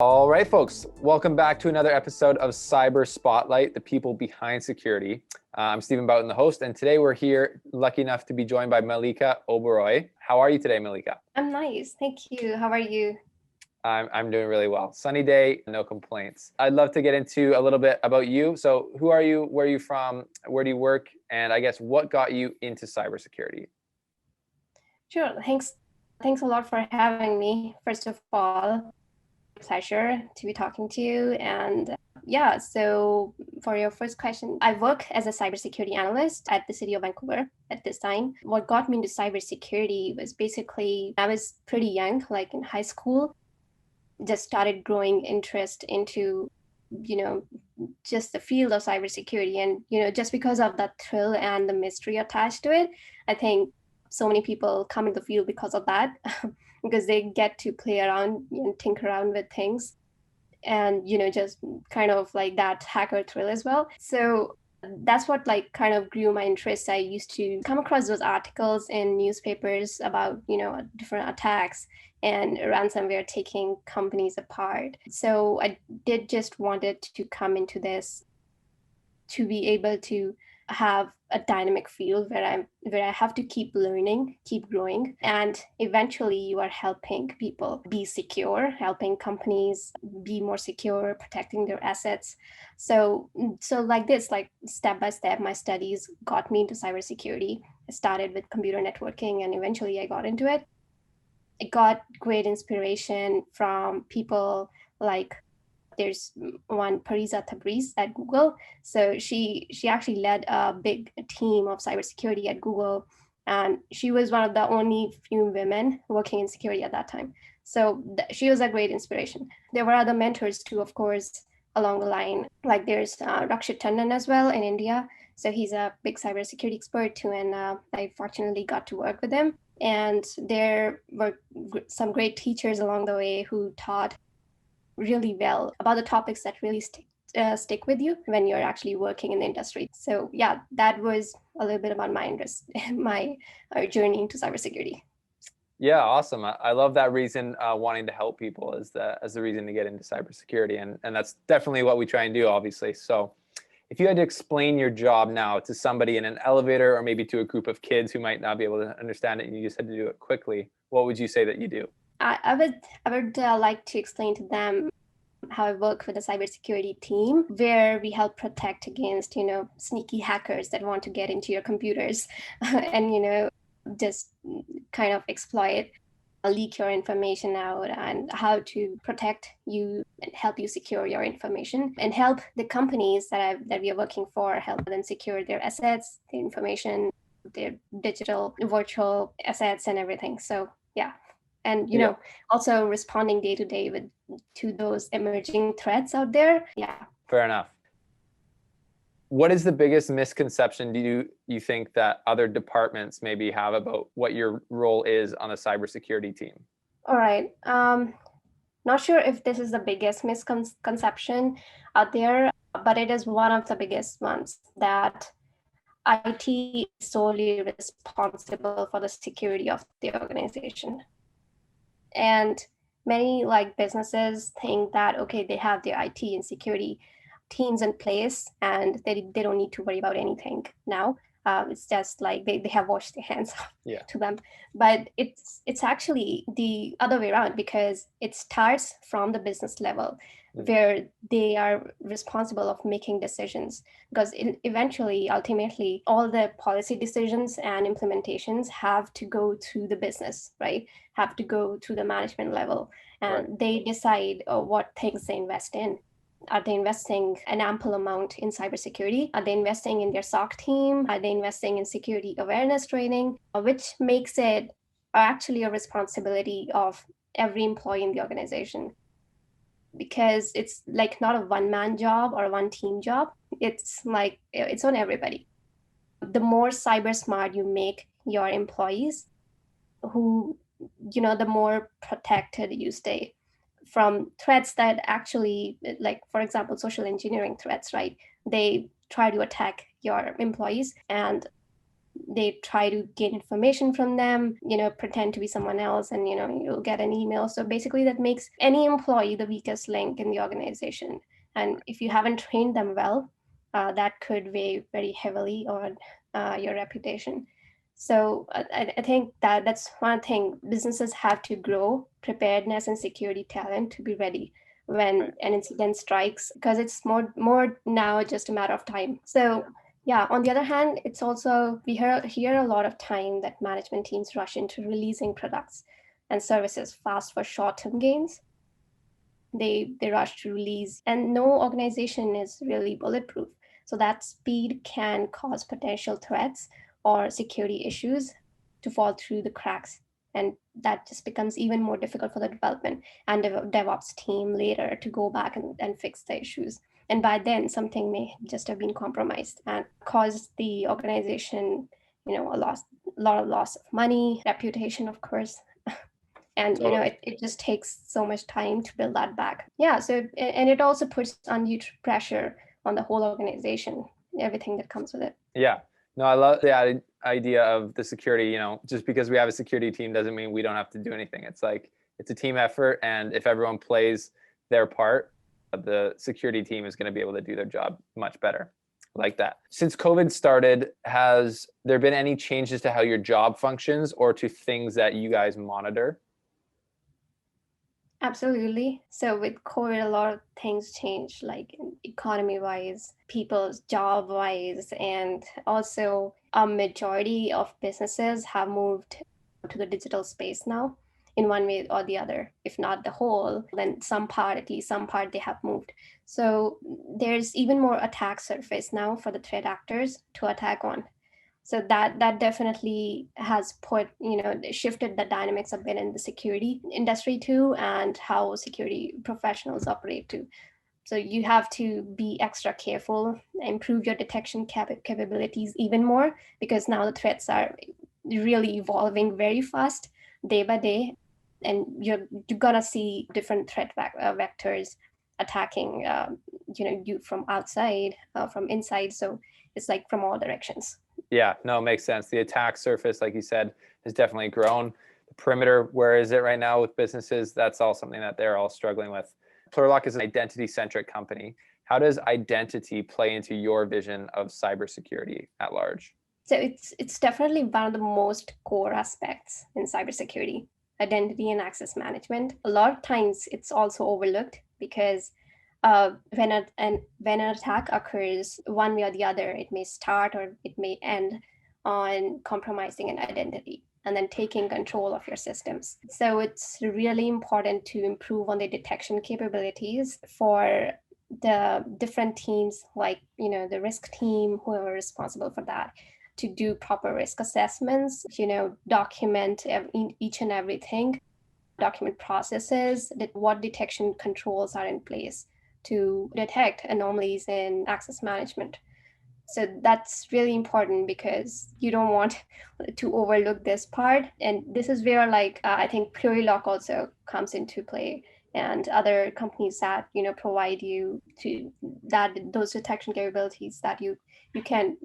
All right, folks, welcome back to another episode of Cyber Spotlight, the people behind security. I'm Stephen Boughton, the host, and today we're here, lucky enough to be joined by Mallika Oberoi. How are you today, Mallika? I'm nice, thank you. How are you? I'm doing really well. Sunny day, no complaints. I'd love to get into a little bit about you. So who are you? Where are you from? Where do you work? And I guess what got you into cybersecurity? Sure, thanks a lot for having me. First of all, pleasure to be talking to you. And so for your first question, I work as a cybersecurity analyst at the city of Vancouver at this time. What got me into cybersecurity was basically I was pretty young, like in high school, just started growing interest into just the field of cybersecurity. And just because of that thrill and the mystery attached to it, I think so many people come into the field because of that. Because they get to play around and tinker around with things and just kind of like that hacker thrill as well. So that's what like kind of grew my interest. I used to come across those articles in newspapers about different attacks and ransomware taking companies apart. So I did just wanted to come into this to be able to have a dynamic field where I have to keep learning, keep growing, and eventually you are helping people be secure, helping companies be more secure, protecting their assets. So like this, like step by step, my studies got me into cybersecurity. I started with computer networking and eventually I got into it. I got great inspiration from people like there's one Parisa Tabriz at Google. So she actually led a big team of cybersecurity at Google. And she was one of the only few women working in security at that time. So she was a great inspiration. There were other mentors too, of course, along the line. Like there's Rakshit Tandon as well in India. So he's a big cybersecurity expert too. And I fortunately got to work with him. And there were some great teachers along the way who taught really well about the topics that really stick with you when you're actually working in the industry. So yeah, that was a little bit about my interest, my journey into cybersecurity. Yeah, awesome. I love that reason, wanting to help people as the reason to get into cybersecurity, and that's definitely what we try and do, obviously. So, if you had to explain your job now to somebody in an elevator or maybe to a group of kids who might not be able to understand it, and you just had to do it quickly, what would you say that you do? I would like to explain to them how I work with a cybersecurity team where we help protect against, sneaky hackers that want to get into your computers and, just kind of exploit, leak your information out, and how to protect you and help you secure your information and help the companies that we are working for, help them secure their assets, their information, their digital, virtual assets and everything. So yeah. And also responding day to day to those emerging threats out there. Yeah. Fair enough. What is the biggest misconception do you think that other departments maybe have about what your role is on a cybersecurity team? All right. Not sure if this is the biggest misconception out there, but it is one of the biggest ones, that IT is solely responsible for the security of the organization. And many like businesses think that, okay, they have their IT and security teams in place and they don't need to worry about anything now. It's just like they have washed their hands to them. But it's actually the other way around, because it starts from the business level where they are responsible of making decisions, because eventually, ultimately, all the policy decisions and implementations have to go through the business, right? Have to go through the management level, and they decide what things they invest in. Are they investing an ample amount in cybersecurity? Are they investing in their SOC team? Are they investing in security awareness training? Which makes it actually a responsibility of every employee in the organization, because it's like not a one-man job or a one-team job. It's like it's on everybody. The more cyber smart you make your employees, the more protected you stay from threats that actually, like for example, social engineering threats, right? They try to attack your employees, and they try to gain information from them, pretend to be someone else, and you'll get an email. So basically that makes any employee the weakest link in the organization. And if you haven't trained them well, that could weigh very heavily on your reputation. So I think that's one thing. Businesses have to grow preparedness and security talent to be ready when an incident strikes, because it's more now just a matter of time. So yeah, on the other hand, it's also, we hear a lot of time that management teams rush into releasing products and services fast for short-term gains. They rush to release, and no organization is really bulletproof. So that speed can cause potential threats or security issues to fall through the cracks. And that just becomes even more difficult for the development and DevOps team later to go back and fix the issues. And by then, something may just have been compromised and caused the organization, a lot of loss of money, reputation, of course. And it just takes so much time to build that back. Yeah. So, and it also puts undue pressure on the whole organization, everything that comes with it. Yeah. No, I love the idea of the security. Just because we have a security team doesn't mean we don't have to do anything. It's like, it's a team effort, and if everyone plays their part, the security team is going to be able to do their job much better. Like that. Since COVID started, has there been any changes to how your job functions or to things that you guys monitor? Absolutely. So with COVID, a lot of things changed, like economy-wise, people's job-wise, and also a majority of businesses have moved to the digital space now in one way or the other. If not the whole, then at least some part they have moved. So there's even more attack surface now for the threat actors to attack on. So that definitely has shifted the dynamics a bit in the security industry too, and how security professionals operate too. So you have to be extra careful, improve your detection capabilities even more, because now the threats are really evolving very fast day by day, and you're gonna see different threat vectors attacking you from outside, from inside. So it's like from all directions. Yeah, no, it makes sense. The attack surface, like you said, has definitely grown. The perimeter, where is it right now with businesses? That's all something that they're all struggling with. Plurilock is an identity-centric company. How does identity play into your vision of cybersecurity at large? So it's definitely one of the most core aspects in cybersecurity, identity and access management. A lot of times it's also overlooked because when an attack occurs one way or the other, it may start or it may end on compromising an identity and then taking control of your systems. So it's really important to improve on the detection capabilities for the different teams, like the risk team, whoever is responsible for that, to do proper risk assessments, document each and everything, document processes, what detection controls are in place to detect anomalies in access management. So that's really important because you don't want to overlook this part. And this is where I think Plurilock also comes into play, and other companies that provide you to those detection capabilities that you can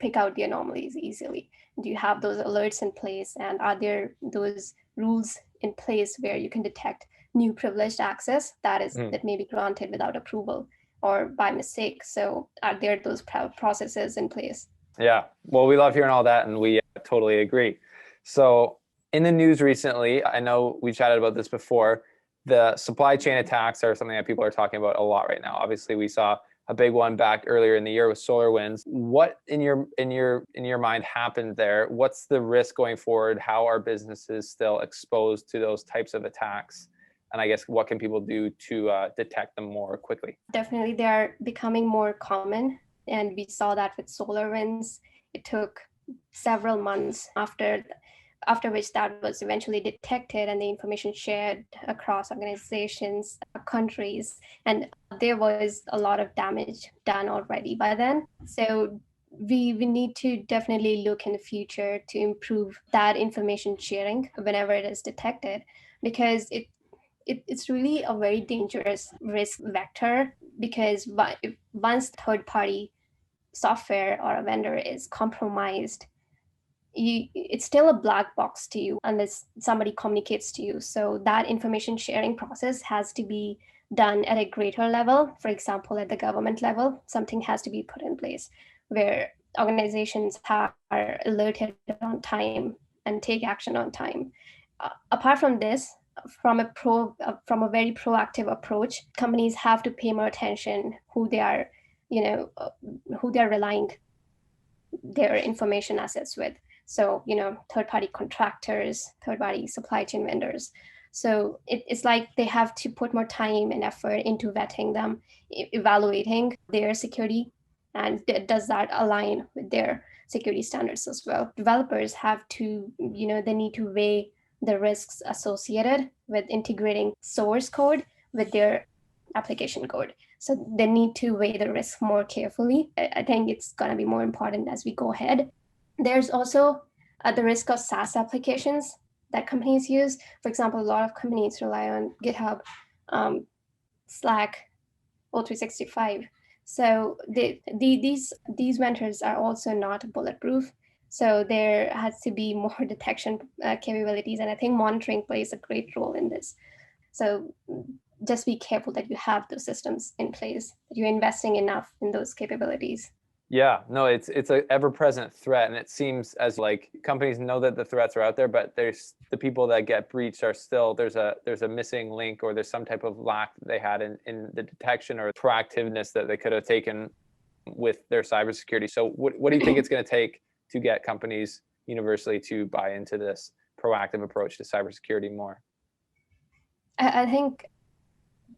pick out the anomalies easily. Do you have those alerts in place, and are there those rules in place where you can detect new privileged access that may be granted without approval or by mistake? So are there those processes in place? Yeah, well, we love hearing all that, and we totally agree. So in the news recently, I know we chatted about this before, the supply chain attacks are something that people are talking about a lot right now. Obviously, we saw a big one back earlier in the year with SolarWinds. What in your mind happened there? What's the risk going forward? How are businesses still exposed to those types of attacks? And I guess what can people do to detect them more quickly? Definitely, they are becoming more common, and we saw that with SolarWinds. It took several months after which that was eventually detected, and the information shared across organizations, countries, and there was a lot of damage done already by then. So we need to definitely look in the future to improve that information sharing whenever it is detected, because it's really a very dangerous risk vector, because once third-party software or a vendor is compromised, it's still a black box to you unless somebody communicates to you. So that information sharing process has to be done at a greater level. For example, at the government level, something has to be put in place where organizations are alerted on time and take action on time. Apart from this, from a very proactive approach, companies have to pay more attention who they are, who they are relying their information assets with. So, third-party contractors, third-party supply chain vendors. So it's like they have to put more time and effort into vetting them, evaluating their security, and does that align with their security standards as well. Developers have to, they need to weigh the risks associated with integrating source code with their application code. So they need to weigh the risk more carefully. I think it's going to be more important as we go ahead. There's also the risk of SaaS applications that companies use. For example, a lot of companies rely on GitHub, Slack, O365. So these vendors are also not bulletproof. So there has to be more detection capabilities. And I think monitoring plays a great role in this. So just be careful that you have those systems in place, that you're investing enough in those capabilities. Yeah, no, it's an ever-present threat, and it seems as like companies know that the threats are out there, but there's the people that get breached are still there's a missing link, or there's some type of lack that they had in the detection or proactiveness that they could have taken with their cybersecurity. So what do you think it's going to take to get companies universally to buy into this proactive approach to cybersecurity more? I think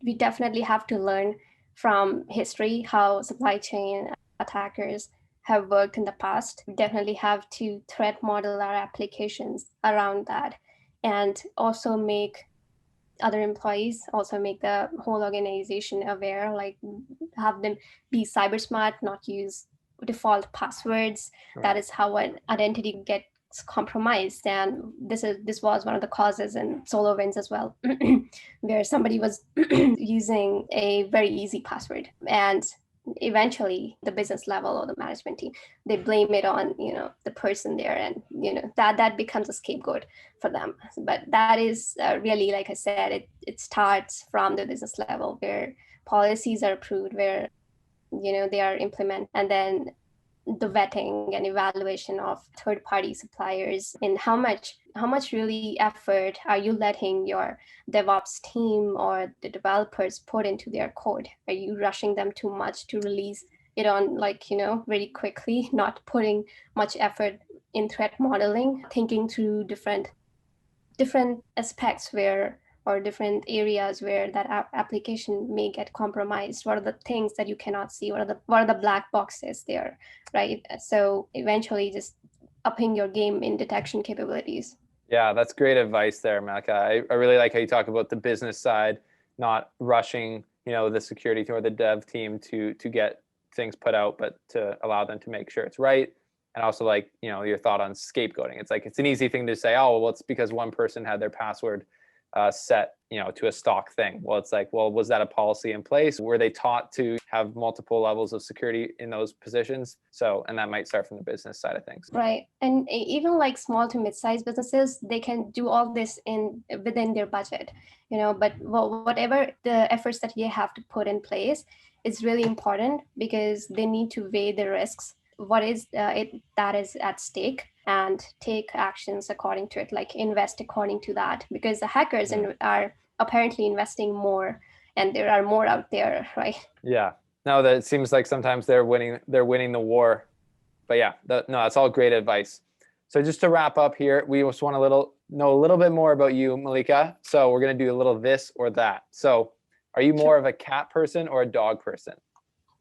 we definitely have to learn from history how supply chain attackers have worked in the past. We definitely have to threat model our applications around that, and also make other employees, also make the whole organization aware, like have them be cyber smart, not use default passwords. Right. That is how an identity gets compromised, and this was one of the causes in SolarWinds as well, where somebody was using a very easy password, and eventually the business level or the management team, they blame it on the person there, and that becomes a scapegoat for them. But that is really, like I said, it starts from the business level, where policies are approved, where they are implemented, and then the vetting and evaluation of third-party suppliers, and how much really effort are you letting your DevOps team or the developers put into their code? Are you rushing them too much to release it on very quickly, not putting much effort in threat modeling, thinking through different aspects or different areas where that application may get compromised? What are the things that you cannot see? What are the black boxes there, right? So eventually just upping your game in detection capabilities. Yeah, that's great advice there, Mallika. I really like how you talk about the business side, not rushing, the security team or the dev team to get things put out, but to allow them to make sure it's right. And also, like, your thought on scapegoating. It's like, it's an easy thing to say, oh, well, it's because one person had their password set to a stock thing. Well, it's like, well, was that a policy in place? Were they taught to have multiple levels of security in those positions? So, and that might start from the business side of things. Right. And even like small to mid-sized businesses, they can do all this within their budget, but whatever the efforts that they have to put in place is really important, because they need to weigh the risks, what is that is at stake, and take actions according to it, like invest according to that, because the hackers are apparently investing more, and there are more out there, right? Yeah. No, that it seems like sometimes they're winning the war. But yeah, that's all great advice. So just to wrap up here, we just want to know a little bit more about you, Mallika. So we're going to do a little this or that. So are you more of a cat person or a dog person?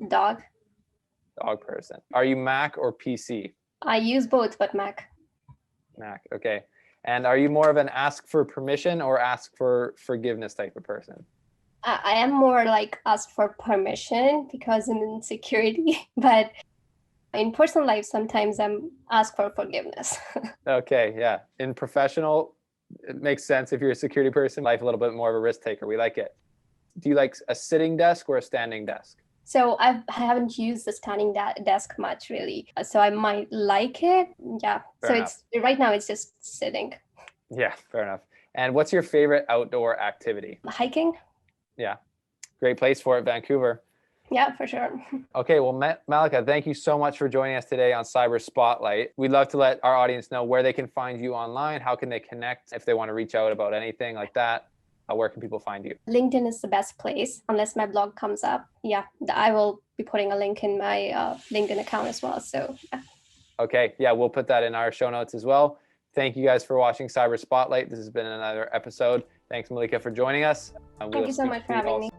Dog. Dog person. Are you Mac or PC? I use both, but Mac. Mac, okay. And are you more of an ask for permission or ask for forgiveness type of person? I am more like ask for permission because I'm in security, but in personal life, sometimes I'm asked for forgiveness. Okay, yeah. In professional, it makes sense if you're a security person. Life a little bit more of a risk taker. We like it. Do you like a sitting desk or a standing desk? So I haven't used the standing desk much really. So I might like it. Yeah. Fair So enough. it's right now it's just sitting. Yeah, fair enough. And what's your favorite outdoor activity? Hiking? Yeah, great place for it, Vancouver. Yeah, for sure. Okay, well, Mallika, thank you so much for joining us today on Cyber Spotlight. We'd love to let our audience know where they can find you online. How can they connect if they want to reach out about anything like that? Where can people find you? LinkedIn is the best place unless my blog comes up. Yeah, I will be putting a link in my LinkedIn account as well. So yeah. Okay, yeah, we'll put that in our show notes as well. Thank you guys for watching Cyber Spotlight. This has been another episode. Thanks, Mallika, for joining us. Thank you so much for having me.